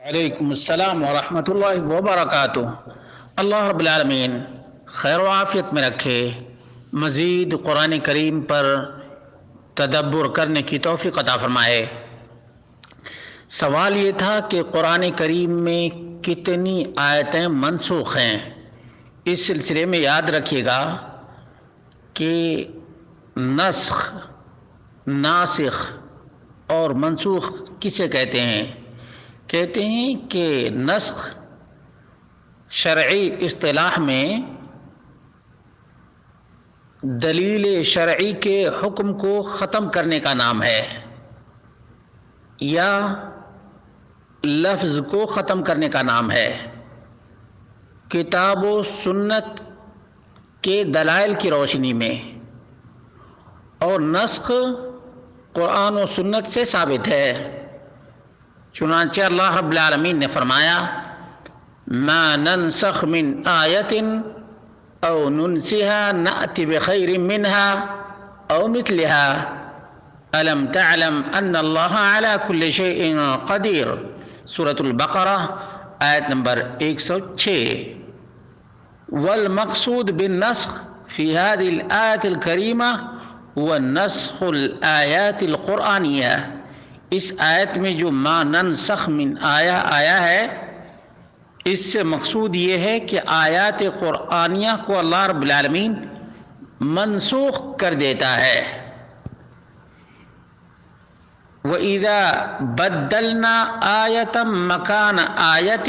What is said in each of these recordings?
علیکم السلام ورحمۃ اللہ وبرکاتہ۔ اللہ رب العالمین خیر و عافیت میں رکھے، مزید قرآن کریم پر تدبر کرنے کی توفیق عطا فرمائے۔ سوال یہ تھا کہ قرآن کریم میں کتنی آیتیں منسوخ ہیں۔ اس سلسلے میں یاد رکھیے گا کہ ناسخ اور منسوخ کسے کہتے ہیں؟ کہتے ہیں کہ نسخ شرعی اصطلاح میں دلیل شرعی کے حکم کو ختم کرنے کا نام ہے، یا لفظ کو ختم کرنے کا نام ہے۔ کتاب و سنت کے دلائل کی روشنی میں، اور نسخ قرآن و سنت سے ثابت ہے۔ چنانچہ اللہ رب العالمین نے فرمایا ما ننسخ من آیت او ننسها نأتی بخیر منها او مثلها الم تعلم ان اللہ علی کل شیء قدیر، سورۃ البقرہ آیت نمبر 106۔ والمقصود بالنسخ فی هذه الآیت الکریمہ هو نسخ الآیات القرآنیہ۔ اس آیت میں جو ما ننسخ من آیا ہے، اس سے مقصود یہ ہے کہ آیات قرآنیہ کو اللہ رب العالمین منسوخ کر دیتا ہے۔ وَإِذَا بَدَّلْنَا آیَةً مَكَانَ آیَةٍ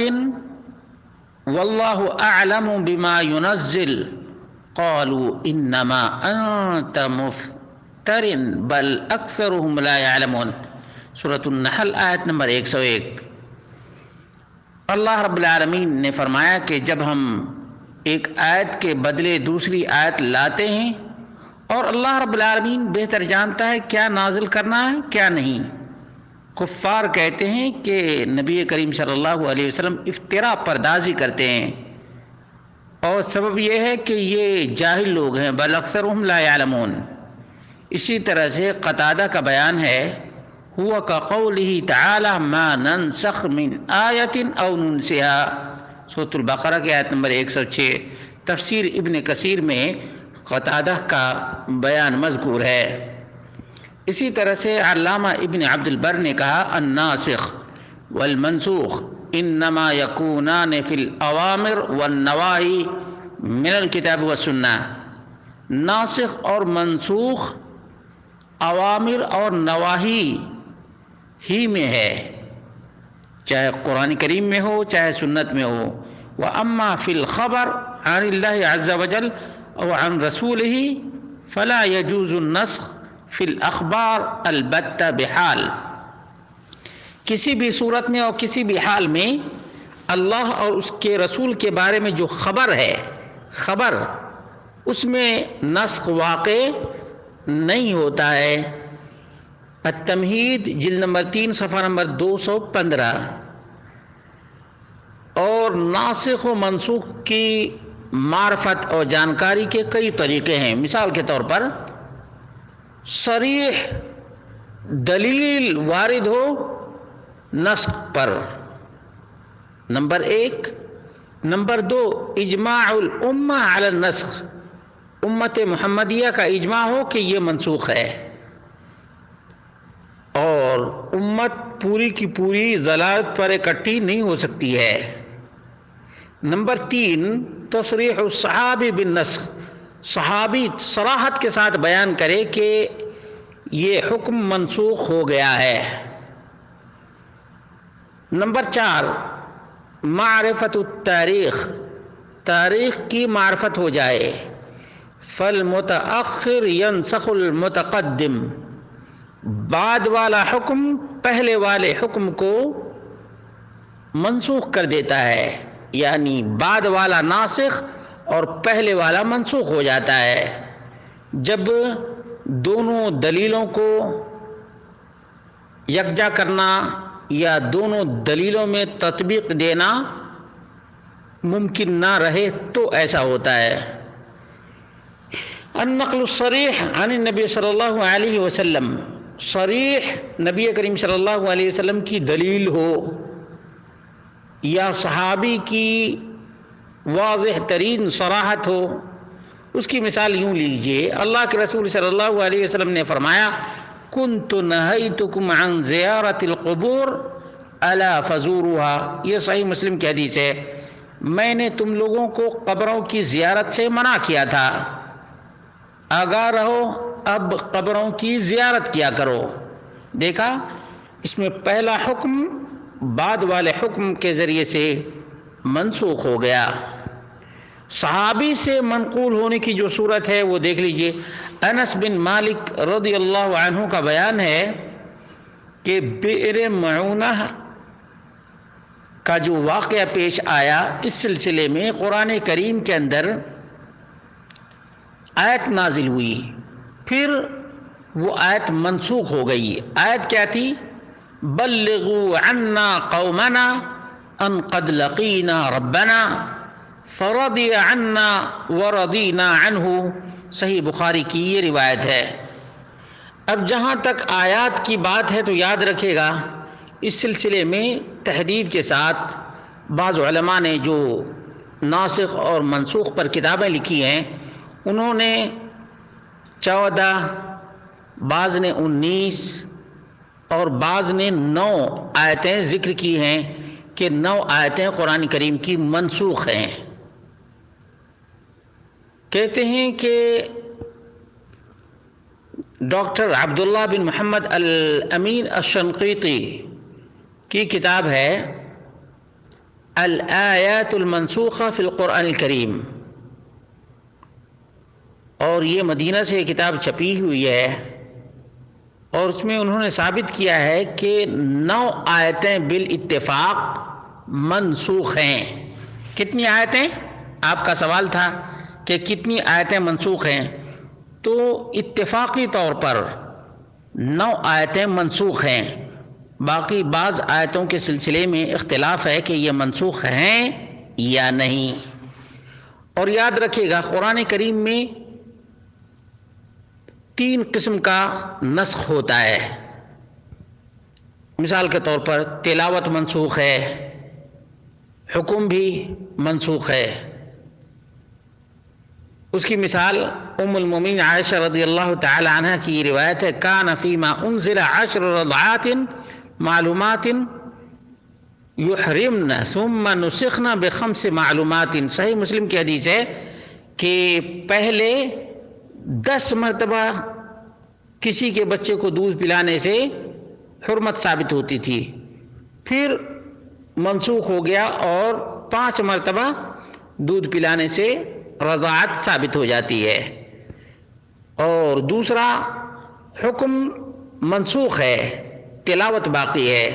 وَاللَّهُ أَعْلَمُ بِمَا يُنَزِّلُ قَالُوا إِنَّمَا أَنْتَ مُفْتَرٍ بَلْ أَكْثَرُهُمْ لَا يَعْلَمُونَ، سورۃ النحل آیت نمبر 101۔ اللہ رب العالمین نے فرمایا کہ جب ہم ایک آیت کے بدلے دوسری آیت لاتے ہیں، اور اللہ رب العالمین بہتر جانتا ہے کیا نازل کرنا ہے کیا نہیں۔ کفار کہتے ہیں کہ نبی کریم صلی اللہ علیہ وسلم افتراء پردازی کرتے ہیں، اور سبب یہ ہے کہ یہ جاہل لوگ ہیں، بل اکثرهم لا يعلمون۔ اسی طرح سے قتادہ کا بیان ہے ہوا كقوله تعالی ما ننسخ من آیت او ننسها، سورۃ البقرہ کی آیت نمبر 106۔ تفسیر ابن کثیر میں قتادہ کا بیان مذکور ہے۔ اسی طرح سے علامہ ابن عبد البر نے کہا الناسخ والمنسوخ انما یکونان فی الاوامر والنواہی من الکتاب والسنہ۔ ناسخ اور منسوخ اوامر اور نواہی ہی میں ہے، چاہے قرآن کریم میں ہو چاہے سنت میں ہو۔ وَأَمَّا فِي الْخَبَرِ عَنِ اللَّهِ عَزَّ وَجَلَّ أَوْ عَنْ رَسُولِهِ فَلَا يَجُوزُ النَّسْخُ فِي الْأَخْبَارِ الْبَتَّ بِحَالٍ۔ کسی بھی صورت میں اور کسی بھی حال میں اللہ اور اس کے رسول کے بارے میں جو خبر ہے، اس میں نسخ واقع نہیں ہوتا ہے۔ التمہید جلد نمبر 3 صفحہ نمبر 215۔ اور ناسخ و منسوخ کی معرفت اور جانکاری کے کئی طریقے ہیں۔ مثال کے طور پر صریح دلیل وارد ہو نسخ پر، نمبر 1۔ نمبر 2، اجماع الامہ علی النسخ، امت محمدیہ کا اجماع ہو کہ یہ منسوخ ہے، اور امت پوری کی پوری ضلالت پر اکٹھی نہیں ہو سکتی ہے۔ نمبر 3، تصریح الصحابی بالنسخ، صحابی صراحت کے ساتھ بیان کرے کہ یہ حکم منسوخ ہو گیا ہے۔ نمبر 4، معرفت التاریخ، تاریخ کی معرفت ہو جائے۔ فالمتأخر ينسخ المتقدم، بعد والا حکم پہلے والے حکم کو منسوخ کر دیتا ہے، یعنی بعد والا ناسخ اور پہلے والا منسوخ ہو جاتا ہے۔ جب دونوں دلیلوں کو یکجا کرنا یا دونوں دلیلوں میں تطبیق دینا ممکن نہ رہے تو ایسا ہوتا ہے۔ النقل الصریح عن النبی صلی اللہ علیہ وسلم، صریح نبی کریم صلی اللہ علیہ وسلم کی دلیل ہو یا صحابی کی واضح ترین صراحت ہو، اس کی مثال یوں لیجئے، اللہ کے رسول صلی اللہ علیہ وسلم نے فرمایا کنت نہیتکم عن زیارت القبور الا فزوروها، یہ صحیح مسلم کی حدیث ہے، میں نے تم لوگوں کو قبروں کی زیارت سے منع کیا تھا، آگاہ رہو اب قبروں کی زیارت کیا کرو۔ دیکھا اس میں پہلا حکم بعد والے حکم کے ذریعے سے منسوخ ہو گیا۔ صحابی سے منقول ہونے کی جو صورت ہے وہ دیکھ لیجئے، انس بن مالک رضی اللہ عنہ کا بیان ہے کہ بئر معونہ کا جو واقعہ پیش آیا، اس سلسلے میں قرآن کریم کے اندر آیت نازل ہوئی، پھر وہ آیت منسوخ ہو گئی۔ آیت کیا تھی؟ بلغوا عنا قومنا ان قد لقینا ربنا فرضی عنا ورضینا عنہ، صحیح بخاری کی یہ روایت ہے۔ اب جہاں تک آیات کی بات ہے تو یاد رکھے گا اس سلسلے میں تحدید کے ساتھ بعض علماء نے جو ناسخ اور منسوخ پر کتابیں لکھی ہیں، انہوں نے 14، بعض نے 19 اور بعض نے 9 آیتیں ذکر کی ہیں کہ 9 آیتیں قرآن کریم کی منسوخ ہیں۔ کہتے ہیں کہ ڈاکٹر عبداللہ بن محمد الامین الشنقیطی کی کتاب ہے الآیات المنسوخہ فی القرآن الکریم، اور یہ مدینہ سے کتاب چھپی ہوئی ہے، اور اس میں انہوں نے ثابت کیا ہے کہ 9 آیتیں بالاتفاق منسوخ ہیں۔ کتنی آیتیں؟ آپ کا سوال تھا کہ کتنی آیتیں منسوخ ہیں، تو اتفاقی طور پر 9 آیتیں منسوخ ہیں، باقی بعض آیتوں کے سلسلے میں اختلاف ہے کہ یہ منسوخ ہیں یا نہیں۔ اور یاد رکھیے گا قرآن کریم میں 3 قسم کا نسخ ہوتا ہے۔ مثال کے طور پر تلاوت منسوخ ہے، حکم بھی منسوخ ہے۔ اس کی مثال ام المومنین عائشہ رضی اللہ تعالی عنہ کی یہ روایت ہے کان فیما انزل 10 رضعات معلومات یحرمن ثم نسخن ب5 معلومات، صحیح مسلم کی حدیث ہے کہ پہلے 10 مرتبہ کسی کے بچے کو دودھ پلانے سے حرمت ثابت ہوتی تھی، پھر منسوخ ہو گیا اور 5 مرتبہ دودھ پلانے سے رضاعت ثابت ہو جاتی ہے۔ اور دوسرا حکم منسوخ ہے، تلاوت باقی ہے۔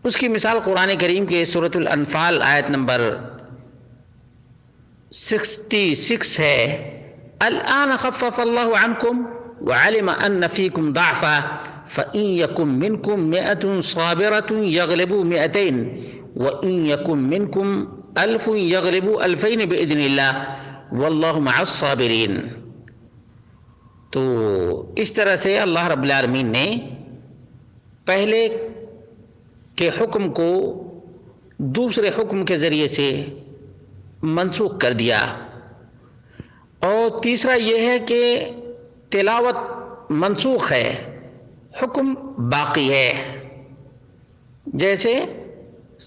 اس کی مثال قرآن کریم کے سورۃ الانفال آیت نمبر 66 ہے، الآن خفف اللہ عنکم وعلم ان فیکم ضعفا فإن یکن منکم 100 صابرة یغلبوا 200 وإن یکن منکم 1000 یغلبوا 2000 بإذن اللہ واللہ مع الصابرین۔ تو اس طرح سے اللہ رب العالمین نے پہلے کے حکم کو دوسرے حکم کے ذریعے سے منسوخ کر دیا۔ اور تیسرا یہ ہے کہ تلاوت منسوخ ہے، حکم باقی ہے، جیسے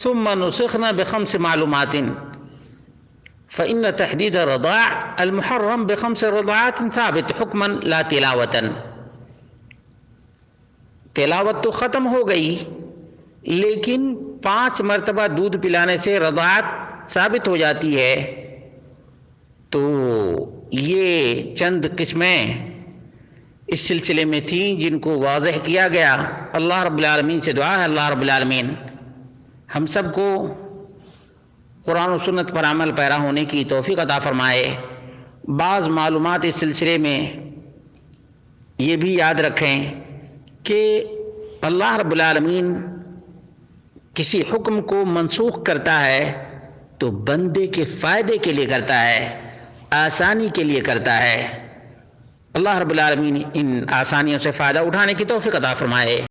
ثم نسخنا ب5 معلومات فإن تحدید الرضاع المحرم ب5 رضعات ثابت حکما لا تلاوتا۔ تلاوت تو ختم ہو گئی لیکن 5 مرتبہ دودھ پلانے سے رضاعت ثابت ہو جاتی ہے۔ تو یہ چند قسمیں اس سلسلے میں تھیں جن کو واضح کیا گیا۔ اللہ رب العالمین سے دعا ہے اللہ رب العالمین ہم سب کو قرآن و سنت پر عمل پیرا ہونے کی توفیق عطا فرمائے۔ بعض معلومات اس سلسلے میں یہ بھی یاد رکھیں کہ اللہ رب العالمین کسی حکم کو منسوخ کرتا ہے تو بندے کے فائدے کے لیے کرتا ہے، آسانی کے لیے کرتا ہے۔ اللہ رب العالمین ان آسانیوں سے فائدہ اٹھانے کی توفیق عطا فرمائے۔